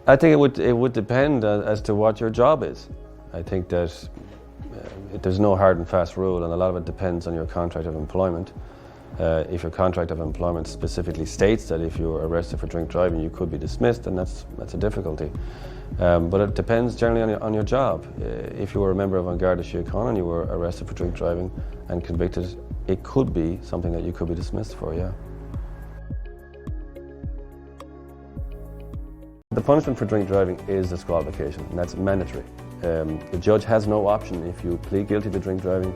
I think it would depend as to what your job is. I think that there's no hard and fast rule, and a lot of it depends on your contract of employment. If your contract of employment specifically states that if you were arrested for drink driving, you could be dismissed, then that's a difficulty. But it depends generally on your job. If you were a member of An Garda Síochána and you were arrested for drink driving and convicted, it could be something that you could be dismissed for, yeah. The punishment for drink driving is disqualification, and that's mandatory. The judge has no option. If you plead guilty to drink driving,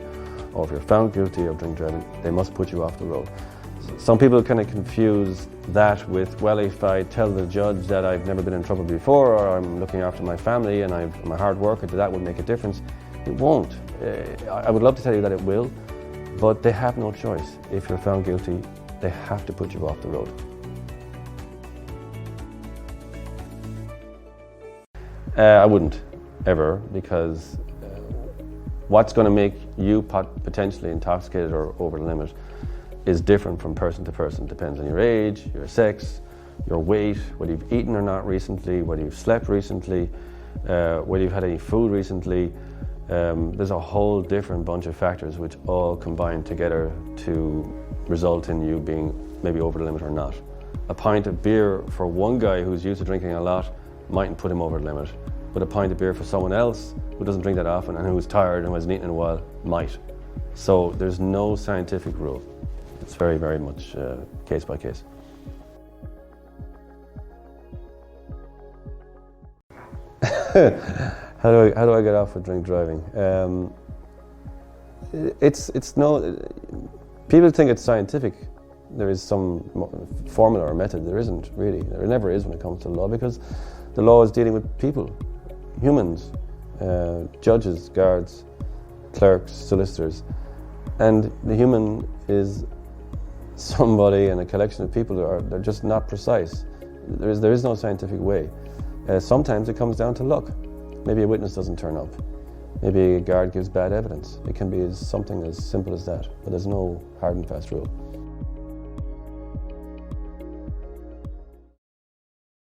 or if you're found guilty of drink driving, they must put you off the road. Some people kind of confuse that with, well, if I tell the judge that I've never been in trouble before, or I'm looking after my family and I'm a hard worker, that would make a difference. It won't. I would love to tell you that it will, but they have no choice. If you're found guilty, they have to put you off the road. I wouldn't, ever, because what's going to make you potentially intoxicated or over the limit is different from person to person. Depends on your age, your sex, your weight, whether you've eaten or not recently, whether you've slept recently, whether you've had any food recently. There's a whole different bunch of factors which all combine together to result in you being maybe over the limit or not. A pint of beer for one guy who's used to drinking a lot mightn't put him over the limit, but a pint of beer for someone else who doesn't drink that often and who's tired and who hasn't eaten in a while might. So there's no scientific rule. It's very, very much case by case. How do I get off with drink driving? People think it's scientific. There is some formula or method. There isn't really. There never is when it comes to the law, because the law is dealing with people, humans, judges, guards, clerks, solicitors, and the human is somebody and a collection of people they're just not precise. There is no scientific way. Sometimes it comes down to luck. Maybe a witness doesn't turn up. Maybe a guard gives bad evidence. It can be something as simple as that, but there's no hard and fast rule.